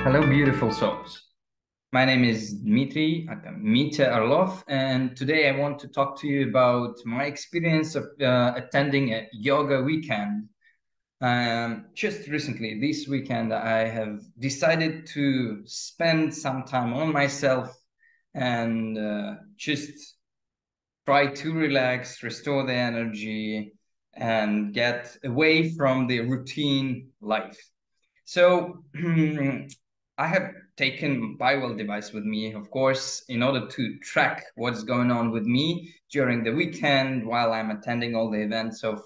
Hello, beautiful souls. My name is Dmitry Arlov, and today I want to talk to you about my experience of attending a yoga weekend. Just recently, this weekend, I have decided to spend some time on myself and just try to relax, restore the energy, and get away from the routine life. So I have taken Biwell device with me, of course, in order to track what's going on with me during the weekend while I'm attending all the events of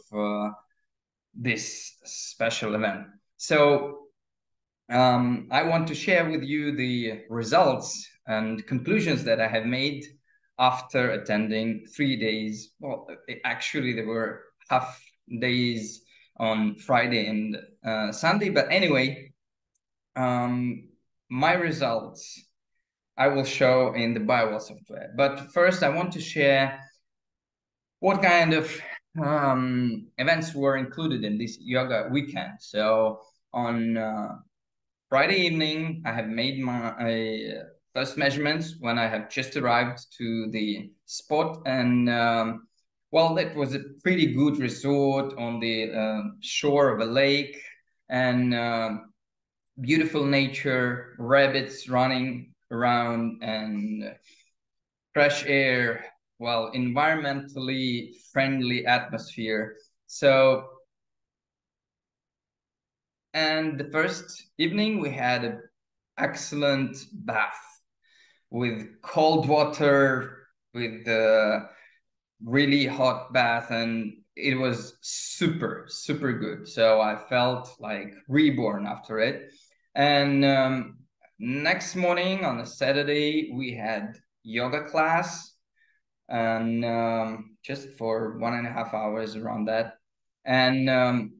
this special event. So I want to share with you the results and conclusions that I have made after attending 3 days. Well, actually, there were half days on Friday and Sunday, but anyway, my results I will show in the Biwell software. But first, I want to share what kind of events were included in this yoga weekend. So on Friday evening, I have made my first measurements when I have just arrived to the spot. And well, that was a pretty good resort on the shore of a lake, and beautiful nature, rabbits running around, and fresh air, well, environmentally friendly atmosphere. So, and the first evening we had an excellent bath with cold water, with the really hot bath, and it was super, super good. So I felt like reborn after it. And next morning on a Saturday, we had yoga class, and just for 1.5 hours around that. And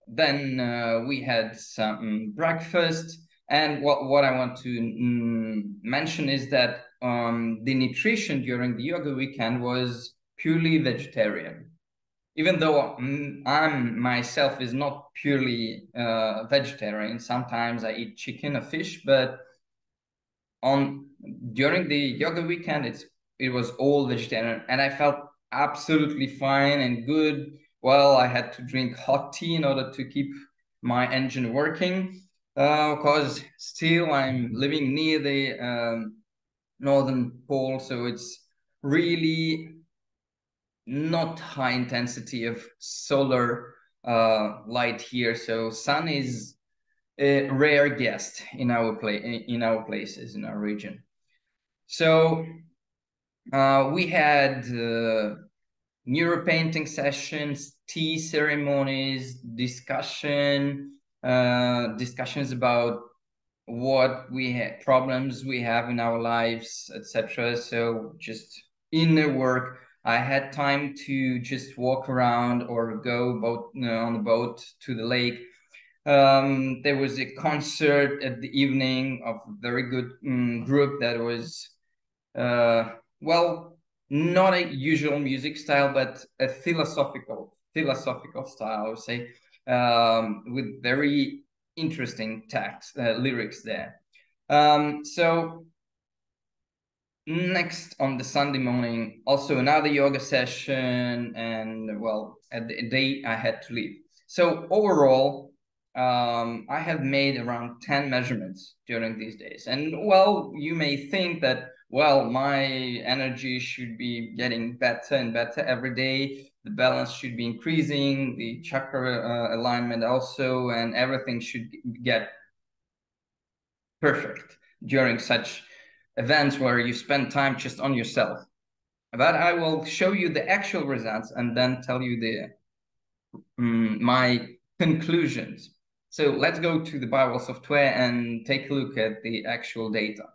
then we had some breakfast. And what I want to mention is that the nutrition during the yoga weekend was purely vegetarian. Even though I'm myself is not purely vegetarian, sometimes I eat chicken or fish, but on during the yoga weekend, it was all vegetarian, and I felt absolutely fine and good. Well, I had to drink hot tea in order to keep my engine working, because still I'm living near the northern pole, so it's really not high intensity of solar light here. So sun is a rare guest in our places in our region. So we had mural painting sessions, tea ceremonies, discussions about what we had, problems we have in our lives, etc. So just inner work. I had time to just walk around or go on the boat to the lake. There was a concert at the evening of a very good group that was well, not a usual music style, but a philosophical style, I would say, with very interesting text lyrics there. So next on the Sunday morning, also another yoga session, and well, at the day I had to leave. So overall, I have made around 10 measurements during these days. And well, you may think that, well, my energy should be getting better and better every day. The balance should be increasing, the chakra alignment also, and everything should get perfect during such events where you spend time just on yourself. But I will show you the actual results and then tell you my conclusions. So let's go to the Biwell software and take a look at the actual data.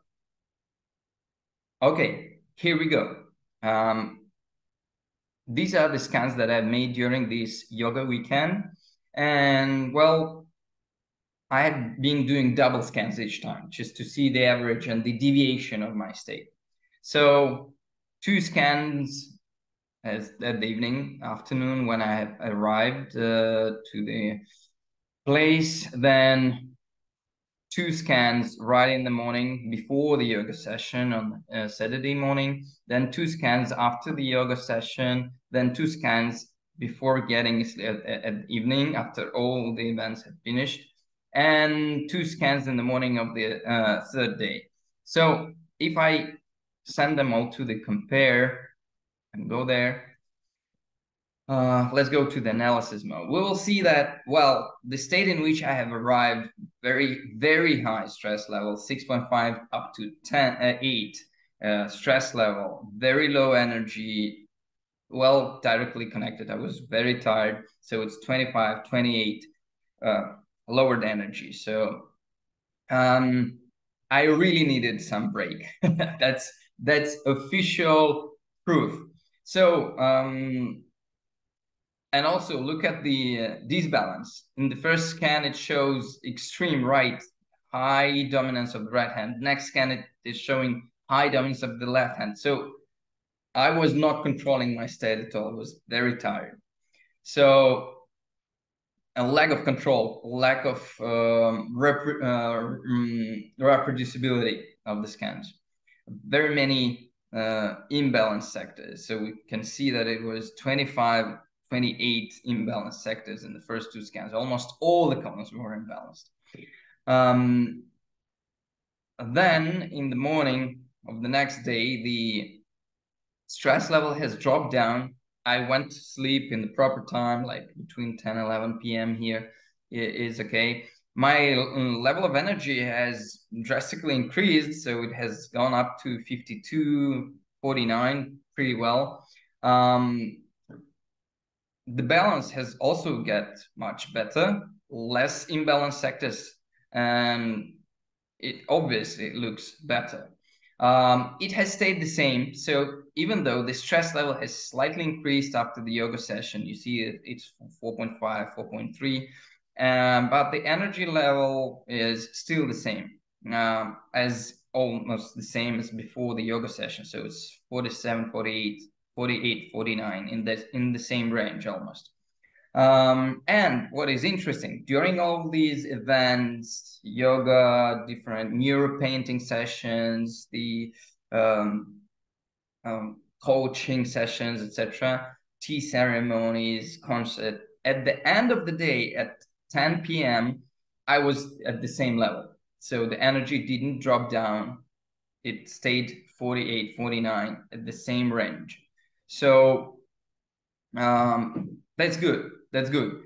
Okay, here we go. These are the scans that I've made during this yoga weekend. And well, I had been doing double scans each time just to see the average and the deviation of my state. So 2 scans as that evening, afternoon when I arrived to the place, then 2 scans right in the morning before the yoga session on Saturday morning, then 2 scans after the yoga session, then 2 scans before getting at evening after all the events have finished, and 2 scans in the morning of the third day. So if I send them all to the compare and go there, let's go to the analysis mode. We will see that, well, the state in which I have arrived, very, very high stress level, 6.5 up to 8 stress level, very low energy, well, directly connected. I was very tired. So it's 25, 28 lowered energy. So I really needed some break. That's official proof. So and also look at the disbalance. In the first scan, it shows extreme right, high dominance of the right hand. Next scan, it is showing high dominance of the left hand. So I was not controlling my state at all. I was very tired. So a lack of control, lack of reproducibility of the scans. Very many imbalanced sectors. So we can see that it was 25, 28 imbalanced sectors in the first 2 scans. Almost all the columns were imbalanced. Then in the morning of the next day, the stress level has dropped down. I went to sleep in the proper time, like between 10 and 11 p.m. here is okay. My level of energy has drastically increased, so it has gone up to 52, 49 pretty well. The balance has also got much better, less imbalanced sectors, and it obviously looks better. It has stayed the same. So even though the stress level has slightly increased after the yoga session, you see it's 4.5, 4.3, but the energy level is still the same, as almost the same as before the yoga session. So it's 47, 48, 48, 49 in the same range almost. And what is interesting, during all these events, yoga, different mural painting sessions, the coaching sessions, etc., tea ceremonies, concert, at the end of the day, at 10 p.m., I was at the same level. So the energy didn't drop down. It stayed 48, 49 at the same range. So that's good. That's good.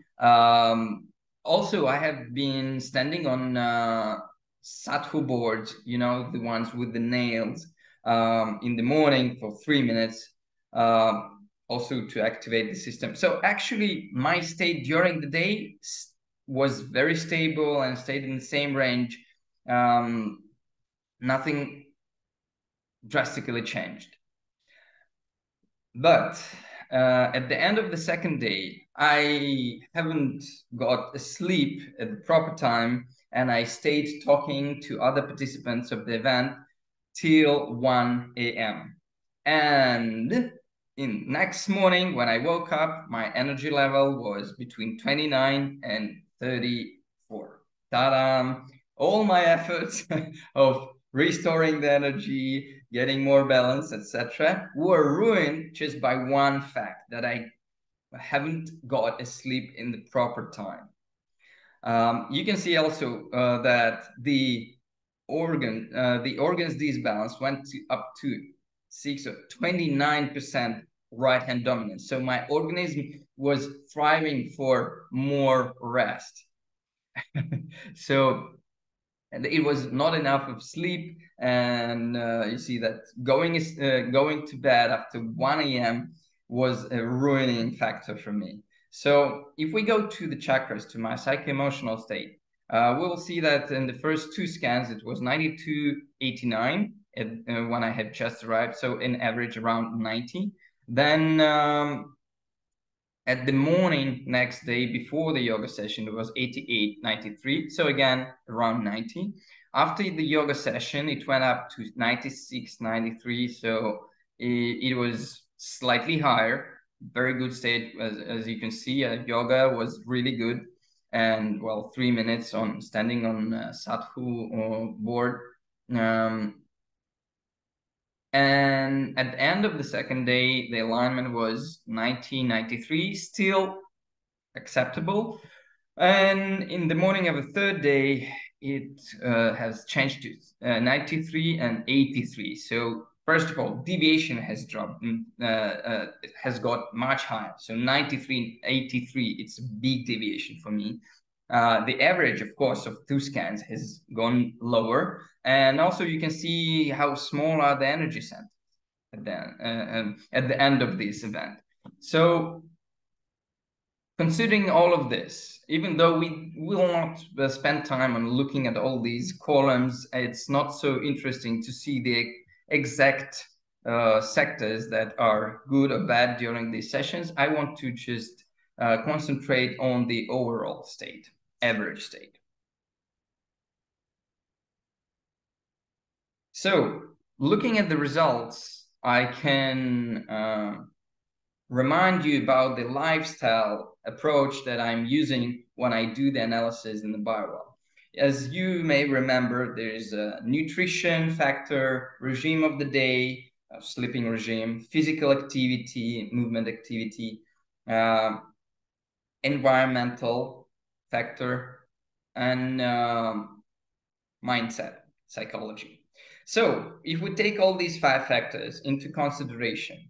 Also, I have been standing on Sathu boards, the ones with the nails, in the morning for 3 minutes, also to activate the system. So actually, my state during the day was very stable and stayed in the same range. Nothing drastically changed. But at the end of the second day, I haven't got asleep at the proper time, and I stayed talking to other participants of the event till 1 a.m. And in next morning, when I woke up, my energy level was between 29 and 34. Ta-da! All my efforts of restoring the energy, getting more balance, etc., were ruined just by one fact, that I haven't got asleep in the proper time. You can see also that the organs disbalance went up to 29% right hand dominance. So my organism was thriving for more rest. So and it was not enough of sleep, and you see that going to bed after 1 a.m. was a ruining factor for me. So if we go to the chakras, to my psycho-emotional state, we will see that in the first 2 scans it was 92.89 when I had just arrived, so in average around 90. Then at the morning next day before the yoga session, it was 88.93. So again, around 90. After the yoga session, it went up to 96.93. So it was slightly higher. Very good state, as you can see. Yoga was really good. and well, 3 minutes on standing on Sadhu or board. And at the end of the second day, the alignment was 90-93, still acceptable. And in the morning of the third day, it has changed to 93 and 83. So first of all, deviation has dropped, it has got much higher. So 93 and 83, it's a big deviation for me. The average, of course, of two scans has gone lower. And also you can see how small are the energy centers at the end of this event. So considering all of this, even though we will not spend time on looking at all these columns, it's not so interesting to see the exact sectors that are good or bad during these sessions. I want to just concentrate on the overall state, average state. So looking at the results, I can remind you about the lifestyle approach that I'm using when I do the analysis in the biowell. As you may remember, there's a nutrition factor, regime of the day, sleeping regime, physical activity, movement activity, environmental factor, and mindset, psychology. So if we take all these 5 factors into consideration,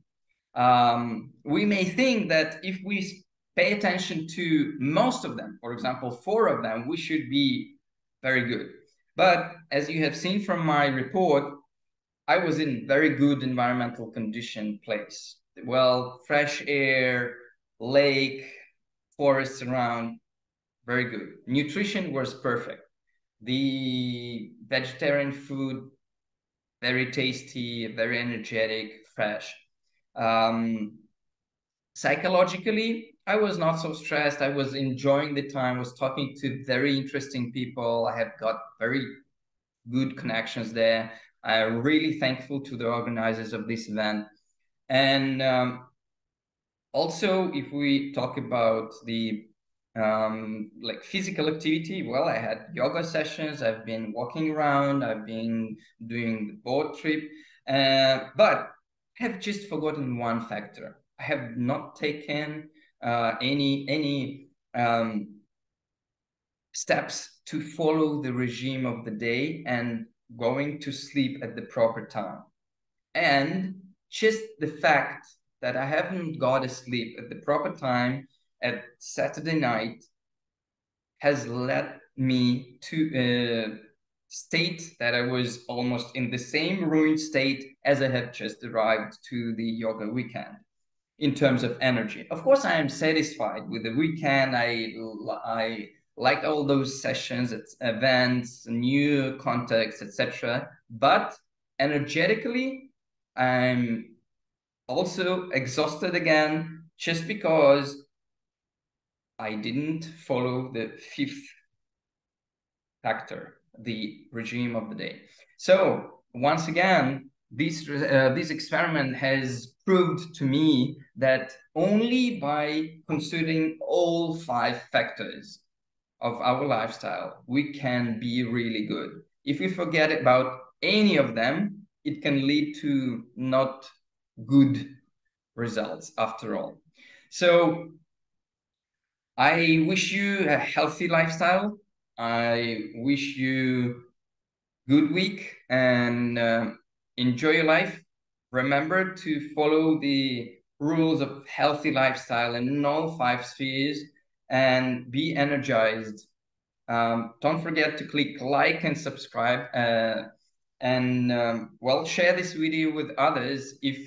we may think that if we pay attention to most of them, for example, 4 of them, we should be very good. But as you have seen from my report, I was in very good environmental condition place. Well, fresh air, lake, forests around, very good. Nutrition was perfect. The vegetarian food, very tasty, very energetic, fresh. Psychologically, I was not so stressed. I was enjoying the time, I was talking to very interesting people. I have got very good connections there. I'm really thankful to the organizers of this event. And also, if we talk about the like physical activity, well, I had yoga sessions, I've been walking around, I've been doing the boat trip, but I have just forgotten one factor. I have not taken any steps to follow the regime of the day and going to sleep at the proper time. And just the fact that I haven't got to sleep at the proper time at Saturday night has led me to state that I was almost in the same ruined state as I had just arrived to the yoga weekend in terms of energy. Of course, I am satisfied with the weekend. I liked all those sessions, events, new contacts, etc. But energetically, I'm also exhausted again just because I didn't follow the 5th factor, the regime of the day. So once again, this experiment has proved to me that only by considering all 5 factors of our lifestyle, we can be really good. If we forget about any of them, it can lead to not good results after all. So I wish you a healthy lifestyle. I wish you good week and enjoy your life. Remember to follow the rules of healthy lifestyle in all 5 spheres and be energized. Don't forget to click like and subscribe and well, share this video with others if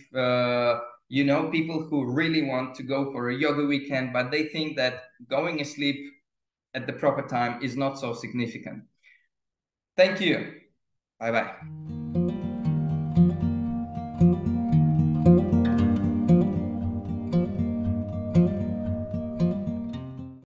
you know people who really want to go for a yoga weekend, but they think that going asleep at the proper time is not so significant. Thank you. Bye-bye.